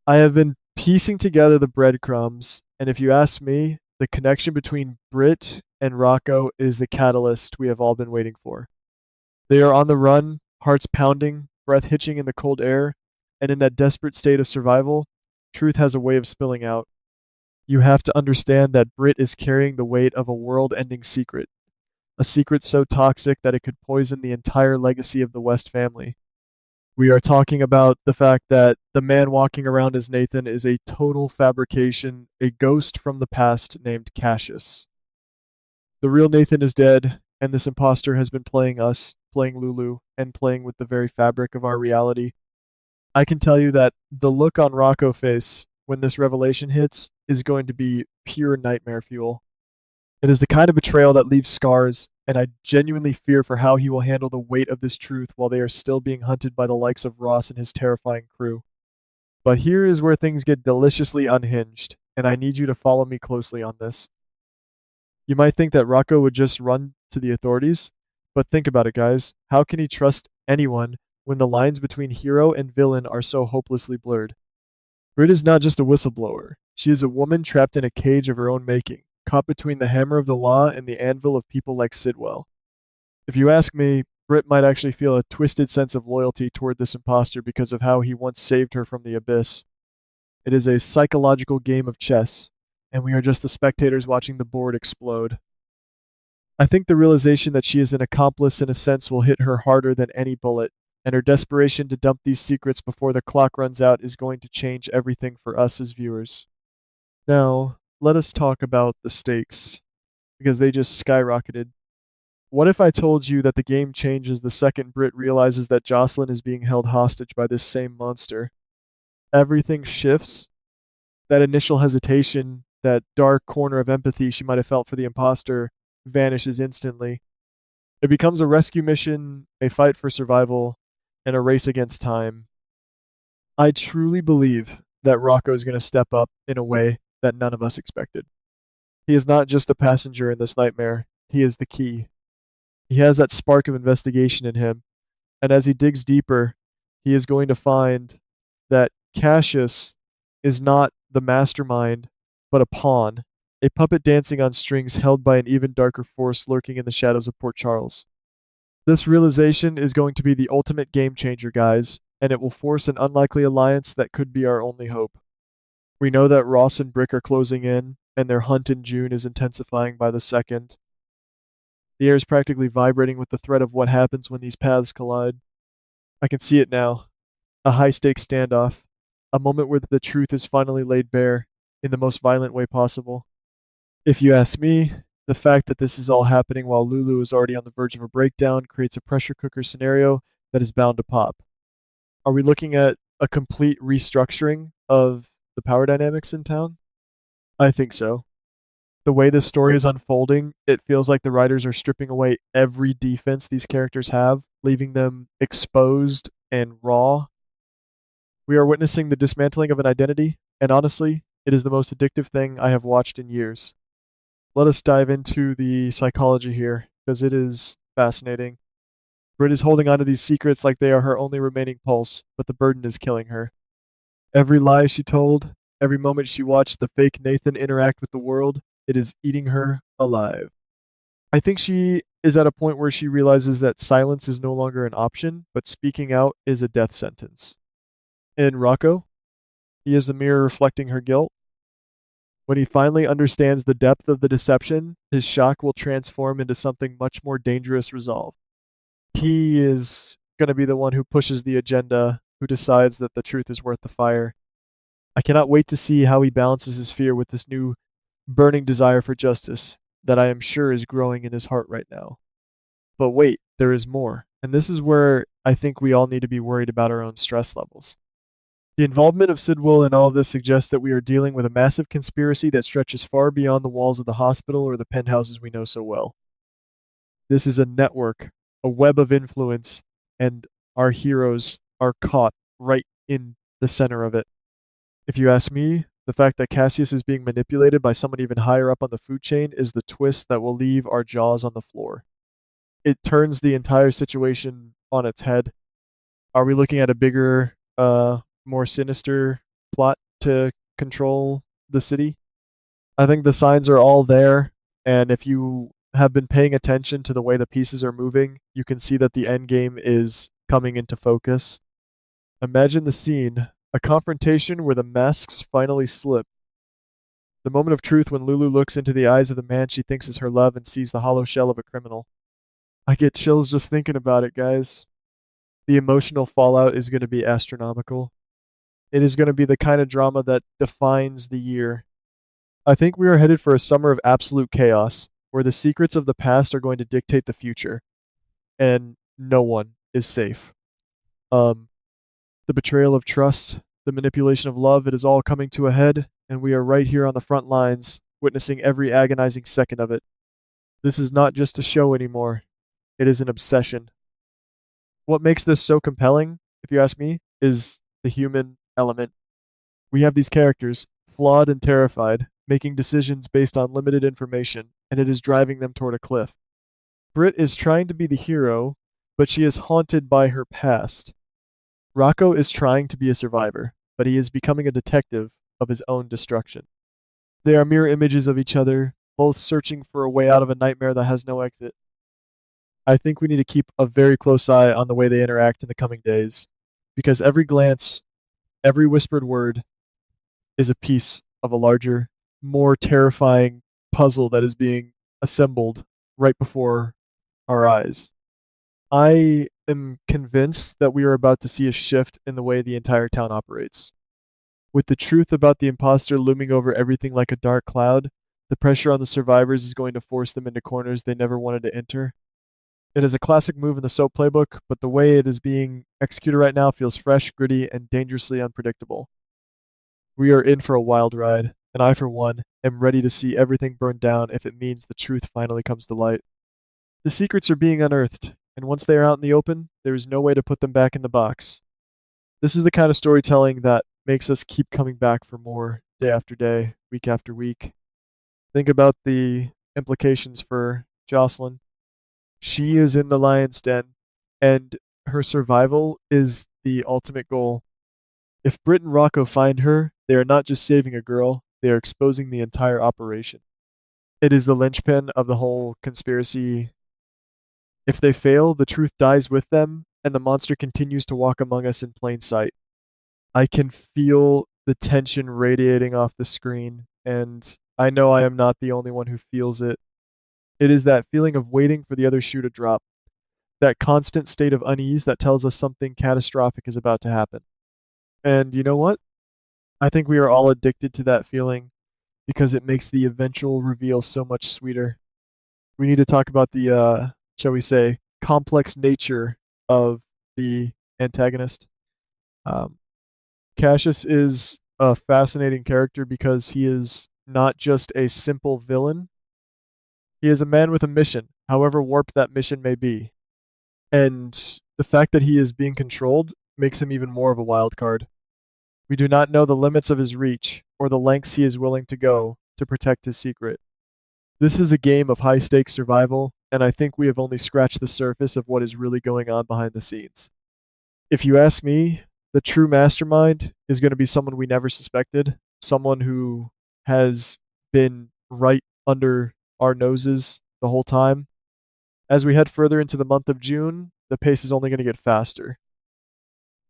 I have been piecing together the breadcrumbs, and if you ask me, the connection between Britt and Rocco is the catalyst we have all been waiting for. They are on the run, hearts pounding, breath hitching in the cold air, and in that desperate state of survival, truth has a way of spilling out. You have to understand that Britt is carrying the weight of a world ending secret, a secret so toxic that it could poison the entire legacy of the West family. We are talking about the fact that the man walking around as Nathan is a total fabrication, a ghost from the past named Cassius. The real Nathan is dead, and this imposter has been playing us, playing Lulu, and playing with the very fabric of our reality. I can tell you that the look on Rocco's face when this revelation hits is going to be pure nightmare fuel. It is the kind of betrayal that leaves scars, and I genuinely fear for how he will handle the weight of this truth while they are still being hunted by the likes of Ross and his terrifying crew. But here is where things get deliciously unhinged, and I need you to follow me closely on this. You might think that Rocco would just run to the authorities, but think about it, guys. How can he trust anyone when the lines between hero and villain are so hopelessly blurred? Britt is not just a whistleblower. She is a woman trapped in a cage of her own making, caught between the hammer of the law and the anvil of people like Sidwell. If you ask me, Britt might actually feel a twisted sense of loyalty toward this imposter because of how he once saved her from the abyss. It is a psychological game of chess, and we are just the spectators watching the board explode. I think the realization that she is an accomplice in a sense will hit her harder than any bullet, and her desperation to dump these secrets before the clock runs out is going to change everything for us as viewers. Now, let us talk about the stakes, because they just skyrocketed. What if I told you that the game changes the second Britt realizes that Jocelyn is being held hostage by this same monster? Everything shifts. That initial hesitation, that dark corner of empathy she might have felt for the imposter, vanishes instantly. It becomes a rescue mission, a fight for survival, and a race against time. I truly believe that Rocco is going to step up in a way that none of us expected. He is not just a passenger in this nightmare, he is the key. He has that spark of investigation in him, and as he digs deeper, he is going to find that Cassius is not the mastermind, but a pawn, a puppet dancing on strings held by an even darker force lurking in the shadows of Port Charles. This realization is going to be the ultimate game changer, guys, and it will force an unlikely alliance that could be our only hope. We know that Ross and Brick are closing in, and their hunt in June is intensifying by the second. The air is practically vibrating with the threat of what happens when these paths collide. I can see it now. A high stakes standoff. A moment where the truth is finally laid bare in the most violent way possible. If you ask me, the fact that this is all happening while Lulu is already on the verge of a breakdown creates a pressure cooker scenario that is bound to pop. Are we looking at a complete restructuring of the power dynamics in town? I think so. The way this story is unfolding, it feels like the writers are stripping away every defense these characters have, leaving them exposed and raw. We are witnessing the dismantling of an identity, and honestly, it is the most addictive thing I have watched in years. Let us dive into the psychology here, because it is fascinating. Britt is holding on to these secrets like they are her only remaining pulse, but the burden is killing her. Every lie she told, every moment she watched the fake Nathan interact with the world, it is eating her alive. I think she is at a point where she realizes that silence is no longer an option, but speaking out is a death sentence. In Rocco, he is the mirror reflecting her guilt. When he finally understands the depth of the deception, his shock will transform into something much more dangerous resolve. He is going to be the one who pushes the agenda, who decides that the truth is worth the fire. I cannot wait to see how he balances his fear with this new burning desire for justice that I am sure is growing in his heart right now. But wait, there is more. And this is where I think we all need to be worried about our own stress levels. The involvement of Sidwell in all of this suggests that we are dealing with a massive conspiracy that stretches far beyond the walls of the hospital or the penthouses we know so well. This is a network, a web of influence, and our heroes are caught right in the center of it. If you ask me, the fact that Cassius is being manipulated by someone even higher up on the food chain is the twist that will leave our jaws on the floor. It turns the entire situation on its head. Are we looking at a bigger, more sinister plot to control the city. I think the signs are all there, and if you have been paying attention to the way the pieces are moving, you can see that the end game is coming into focus. Imagine the scene, a confrontation where the masks finally slip. The moment of truth when Lulu looks into the eyes of the man she thinks is her love and sees the hollow shell of a criminal. I get chills just thinking about it, guys. The emotional fallout is going to be astronomical. It is going to be the kind of drama that defines the year. I think we are headed for a summer of absolute chaos, where the secrets of the past are going to dictate the future, and no one is safe. Um, the betrayal of trust, the manipulation of love, it is all coming to a head, and we are right here on the front lines, witnessing every agonizing second of it. This is not just a show anymore, it is an obsession. What makes this so compelling, if you ask me, is the human element. We have these characters, flawed and terrified, making decisions based on limited information, and it is driving them toward a cliff. Britt is trying to be the hero, but she is haunted by her past. Rocco is trying to be a survivor, but he is becoming a detective of his own destruction. They are mirror images of each other, both searching for a way out of a nightmare that has no exit. I think we need to keep a very close eye on the way they interact in the coming days, because every glance, every whispered word is a piece of a larger, more terrifying puzzle that is being assembled right before our eyes. I am convinced that we are about to see a shift in the way the entire town operates. With the truth about the imposter looming over everything like a dark cloud, the pressure on the survivors is going to force them into corners they never wanted to enter. It is a classic move in the soap playbook, but the way it is being executed right now feels fresh, gritty, and dangerously unpredictable. We are in for a wild ride, and I, for one, am ready to see everything burn down if it means the truth finally comes to light. The secrets are being unearthed, and once they are out in the open, there is no way to put them back in the box. This is the kind of storytelling that makes us keep coming back for more day after day, week after week. Think about the implications for Jocelyn. She is in the lion's den, and her survival is the ultimate goal. If Britt and Rocco find her, they are not just saving a girl, they are exposing the entire operation. It is the linchpin of the whole conspiracy. If they fail, the truth dies with them, and the monster continues to walk among us in plain sight. I can feel the tension radiating off the screen, and I know I am not the only one who feels it. It is that feeling of waiting for the other shoe to drop, that constant state of unease that tells us something catastrophic is about to happen. And you know what? I think we are all addicted to that feeling because it makes the eventual reveal so much sweeter. We need to talk about the, shall we say, complex nature of the antagonist. Um, Cassius is a fascinating character because he is not just a simple villain. He is a man with a mission, however warped that mission may be. And the fact that he is being controlled makes him even more of a wild card. We do not know the limits of his reach or the lengths he is willing to go to protect his secret. This is a game of high stakes survival, and I think we have only scratched the surface of what is really going on behind the scenes. If you ask me, the true mastermind is going to be someone we never suspected, someone who has been right under our noses the whole time. As we head further into the month of June, the pace is only going to get faster.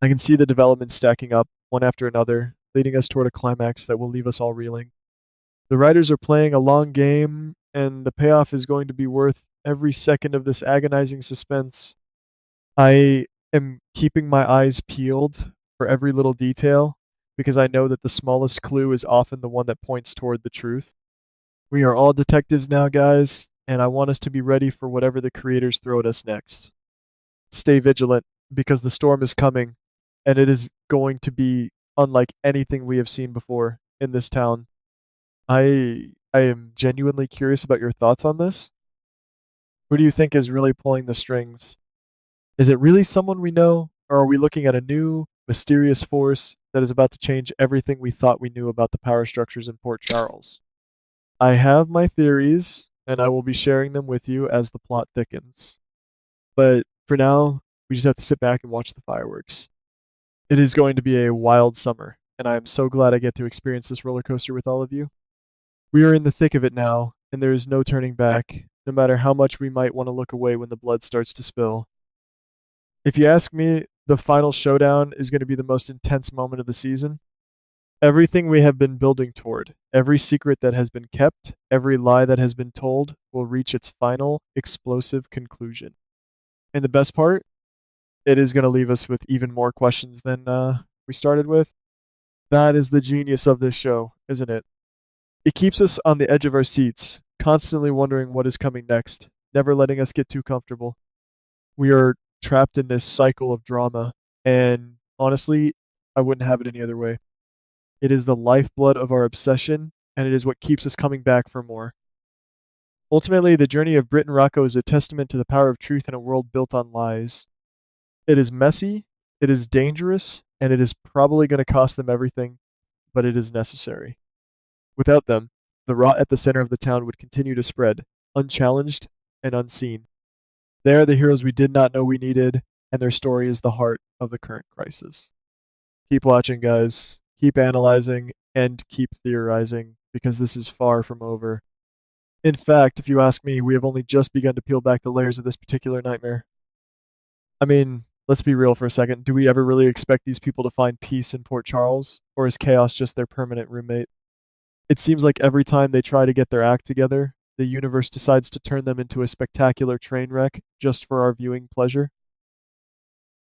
I can see the developments stacking up one after another, leading us toward a climax that will leave us all reeling. The writers are playing a long game, and the payoff is going to be worth every second of this agonizing suspense. I am keeping my eyes peeled for every little detail because I know that the smallest clue is often the one that points toward the truth. We are all detectives now, guys, and I want us to be ready for whatever the creators throw at us next. Stay vigilant because the storm is coming, and it is going to be unlike anything we have seen before in this town. I am genuinely curious about your thoughts on this. Who do you think is really pulling the strings? Is it really someone we know, or are we looking at a new, mysterious force that is about to change everything we thought we knew about the power structures in Port Charles? I have my theories, and I will be sharing them with you as the plot thickens. But for now, we just have to sit back and watch the fireworks. It is going to be a wild summer. and I am so glad I get to experience this roller coaster with all of you. We are in the thick of it now, and there is no turning back, no matter how much we might want to look away when the blood starts to spill. If you ask me, the final showdown is going to be the most intense moment of the season. Everything we have been building toward, every secret that has been kept, every lie that has been told, will reach its final, explosive conclusion. And the best part, it is going to leave us with even more questions than we started with. That is the genius of this show, isn't it? It keeps us on the edge of our seats, constantly wondering what is coming next, never letting us get too comfortable. We are trapped in this cycle of drama, and honestly, I wouldn't have it any other way. It is the lifeblood of our obsession, and it is what keeps us coming back for more. Ultimately, the journey of Britt and Rocco is a testament to the power of truth in a world built on lies. It is messy, it is dangerous, and it is probably going to cost them everything, but it is necessary. Without them, the rot at the center of the town would continue to spread, unchallenged and unseen. They are the heroes we did not know we needed, and their story is the heart of the current crisis. Keep watching, guys. Keep analyzing and keep theorizing, because this is far from over. In fact, if you ask me, we have only just begun to peel back the layers of this particular nightmare. I mean, let's be real for a second. Do we ever really expect these people to find peace in Port Charles, or is chaos just their permanent roommate? It seems like every time they try to get their act together, the universe decides to turn them into a spectacular train wreck just for our viewing pleasure.